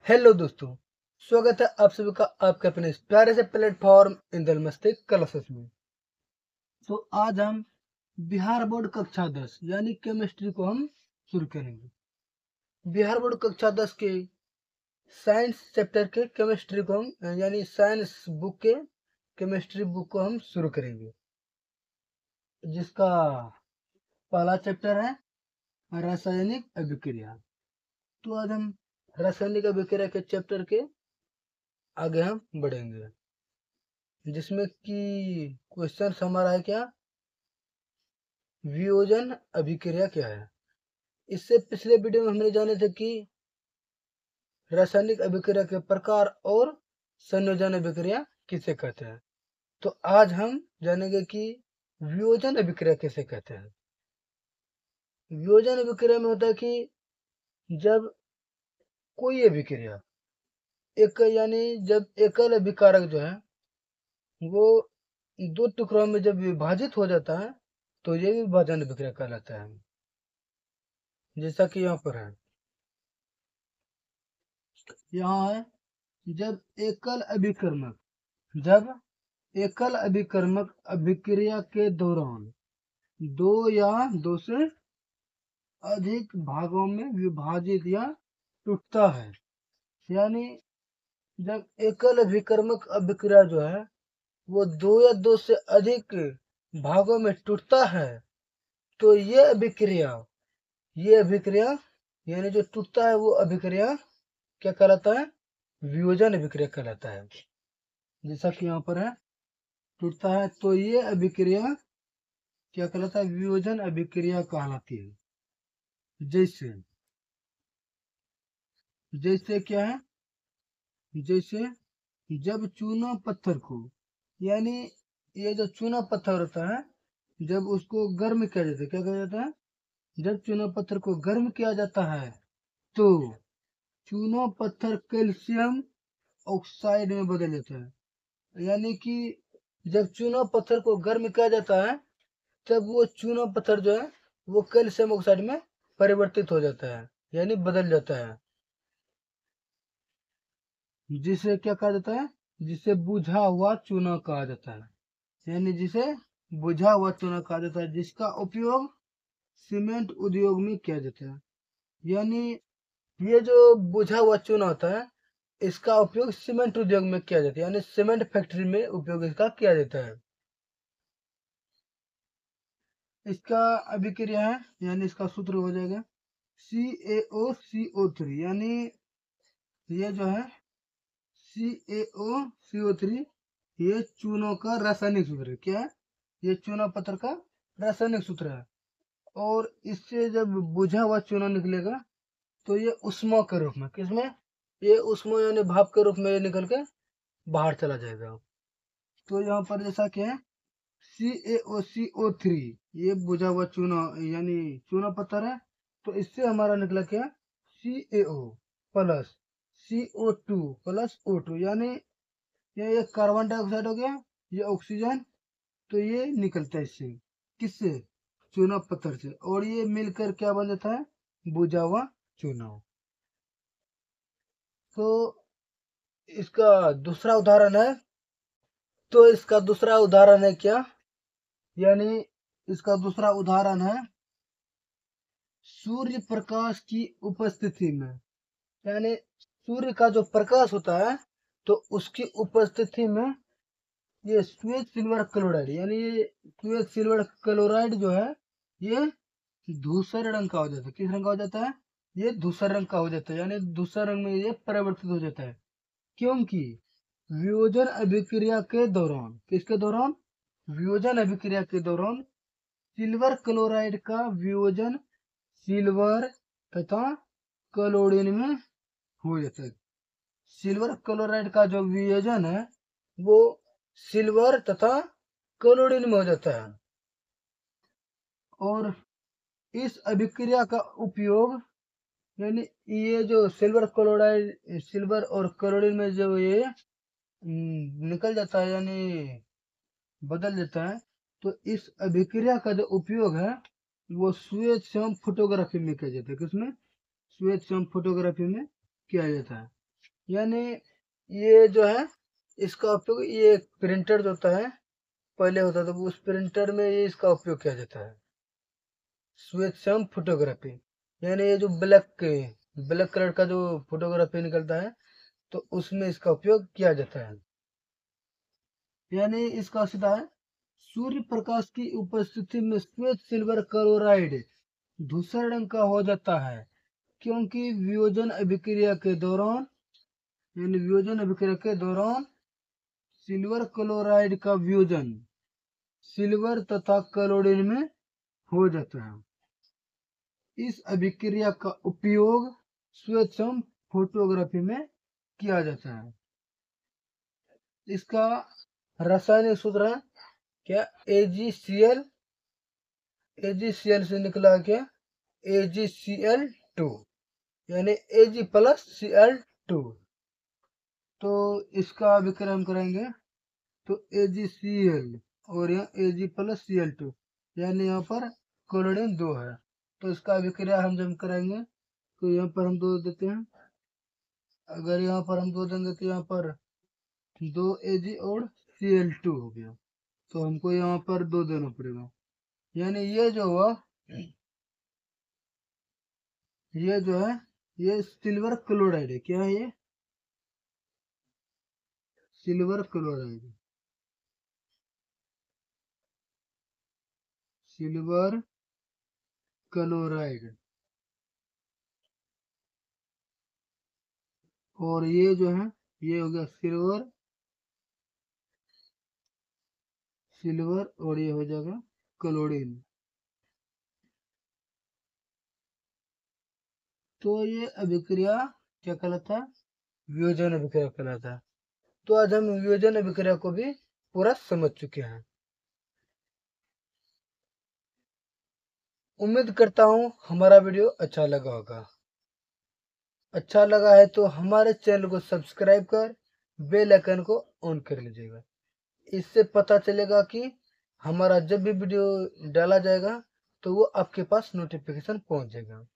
Hello दोस्तों, स्वागत है आप सभी का आपके अपने इस प्यारे से प्लेटफॉर्म इंदल मस्तिष्क क्लासेस में। तो आज हम बिहार बोर्ड कक्षा 10 यानी केमिस्ट्री को हम शुरू करेंगे। बिहार बोर्ड कक्षा 10 के साइंस चैप्टर के केमिस्ट्री को हम यानी साइंस बुक के केमिस्ट्री बुक को हम शुरू करेंगे, जिसका पहला चैप्टर है रासायनिक अभिक्रिया। तो आज हम रासायनिक अभिक्रिया के चैप्टर के आगे हम बढ़ेंगे, जिसमें कि क्वेश्चन हमारा है क्या, वियोजन अभिक्रिया क्या है। इससे पिछले वीडियो में हमने जाने थे कि रासायनिक अभिक्रिया के प्रकार और संयोजन अभिक्रिया किसे कहते हैं। तो आज हम जानेंगे कि वियोजन अभिक्रिया किसे कहते हैं। वियोजन अभिक्रिया में होता है कि जब कोई अभिक्रिया एक यानी जब एकल अभिकारक जो है वो दो टुकड़ों में जब विभाजित हो जाता है तो ये विभाजन अभिक्रिया कहलाता है। जैसा कि यहाँ पर है, यहाँ है जब एकल अभिकर्मक अभिक्रिया के दौरान दो या दो से अधिक भागों में विभाजित या टूटता है। यानी जब एकल अभिकर्मक अभिक्रिया जो है वो दो या दो से अधिक भागों में टूटता है तो ये अभिक्रिया यानी जो टूटता है वो अभिक्रिया क्या कहलाता है, वियोजन अभिक्रिया कहलाता है। जैसा कि यहाँ पर है, टूटता है तो ये अभिक्रिया क्या कहलाता है, वियोजन अभिक्रिया कहलाती है। जैसे जैसे क्या है, जैसे जब चूना पत्थर को यानी ये जो चूना पत्थर होता है जब उसको गर्म किया जाता है, क्या कहा जाता है, जब चूना पत्थर को गर्म किया जाता है तो चूना पत्थर कैल्शियम ऑक्साइड में बदल जाता है। यानी कि जब चूना पत्थर को गर्म किया जाता है तब वो चूना पत्थर जो है वो कैल्शियम ऑक्साइड में परिवर्तित हो जाता है यानी बदल जाता है, जिसे क्या कहा जाता है, जिसे बुझा हुआ चूना कहा जाता है। यानी जिसे बुझा हुआ चूना कहा जाता है, जिसका उपयोग सीमेंट उद्योग में किया जाता है। यानी ये जो बुझा हुआ चूना होता है इसका उपयोग सीमेंट उद्योग में किया जाता है, यानी सीमेंट फैक्ट्री में उपयोग इसका किया जाता है। इसका अभिक्रिया है यानी इसका सूत्र हो जाएगा CaOCO3, यानी ये जो है CaOCO3 ये चूनों का रासायनिक सूत्र है। क्या है, ये चूना पत्थर का रासायनिक सूत्र है। और इससे जब बुझा हुआ चूना निकलेगा तो ये उष्मा के रूप में, किसमें, ये उष्मा यानी भाप के रूप में ये निकल के बाहर चला जाएगा। तो यहाँ पर जैसा कि है CaOCO3 ये बुझा हुआ चूना यानी चूना पत्थर है, तो इससे हमारा निकला क्या, CaO plus CO2 plus O2, यानी ये कार्बन डाइऑक्साइड हो गया, ये ऑक्सीजन, तो ये निकलता है इससे, किससे, चूना पत्थर से, और ये मिलकर क्या बन जाता है, बुझा हुआ चूना। तो इसका दूसरा उदाहरण है, तो इसका दूसरा उदाहरण है क्या, यानी इसका दूसरा उदाहरण है सूर्य प्रकाश की उपस्थिति में। यानी सूर्य का जो प्रकाश होता है तो उसकी उपस्थिति में ये स्वेज सिल्वर क्लोराइड यानी ये स्वेज सिल्वर क्लोराइड जो है ये धूसर रंग का हो जाता है। किस रंग का हो जाता है, ये धूसर रंग का हो जाता है, यानी धूसर रंग में ये परिवर्तित हो जाता है। क्योंकि वियोजन अभिक्रिया के दौरान, किसके दौरान, वियोजन अभिक्रिया के दौरान सिल्वर क्लोराइड का वियोजन सिल्वर तथा क्लोरीन में हो जाता है। सिल्वर क्लोराइड का जो वियोजन है वो सिल्वर तथा क्लोरीन में हो जाता है। और इस अभिक्रिया का उपयोग यानी ये जो सिल्वर क्लोराइड सिल्वर और क्लोरीन में जो ये निकल जाता है यानी बदल जाता है, तो इस अभिक्रिया का जो उपयोग है वो श्वेत श्याम फोटोग्राफी में किया जाता है। किसमें, श्वेत श्याम फोटोग्राफी में किया जाता है। यानी ये जो है इसका उपयोग, ये प्रिंटर जो होता है पहले होता था, उस प्रिंटर में ये इसका उपयोग किया जाता है, स्वेच्छम फोटोग्राफी। यानी ये जो ब्लैक कलर का जो फोटोग्राफी निकलता है तो उसमें इसका उपयोग किया जाता है। यानी इसका सीधा है, सूर्य प्रकाश की उपस्थिति में श्वेत सिल्वर क्लोराइड धूसर रंग का हो जाता है, क्योंकि वियोजन अभिक्रिया के दौरान, यानी वियोजन अभिक्रिया के दौरान सिल्वर क्लोराइड का वियोजन सिल्वर तथा क्लोरीन में हो जाता है। इस अभिक्रिया का उपयोग श्वेतसम फोटोग्राफी में किया जाता है। इसका रासायनिक सूत्र है क्या, AgCl, AgCl से निकला क्या, AgCl2, यानी Ag प्लस Cl2। तो इसका विक्रय हम करेंगे तो AgCl और यहाँ Ag प्लस Cl2, यानी यहाँ पर क्लोरीन 2 है, तो इसका विक्रिया हम जब करेंगे तो यहाँ पर हम 2 देते हैं। अगर यहाँ पर हम 2 देंगे तो यहाँ पर 2 Ag और Cl2 हो गया, तो हमको यहाँ पर 2 देना पड़ेगा। यानी ये जो हुआ, ये जो है ये सिल्वर क्लोराइड है। क्या है ये, सिल्वर क्लोराइड, सिल्वर क्लोराइड। और ये जो है ये हो गया सिल्वर और ये हो जाएगा क्लोरीन। तो ये अभिक्रिया क्या कहलाता है, वियोजन अभिक्रिया कहलाता है। तो आज हम वियोजन अभिक्रिया को भी पूरा समझ चुके हैं। उम्मीद करता हूँ हमारा वीडियो अच्छा लगा होगा। अच्छा लगा है तो हमारे चैनल को सब्सक्राइब कर बेल आइकन को ऑन कर लीजिएगा। इससे पता चलेगा कि हमारा जब भी वीडियो डाला जाएगा तो वो आपके पास नोटिफिकेशन पहुंच जाएगा।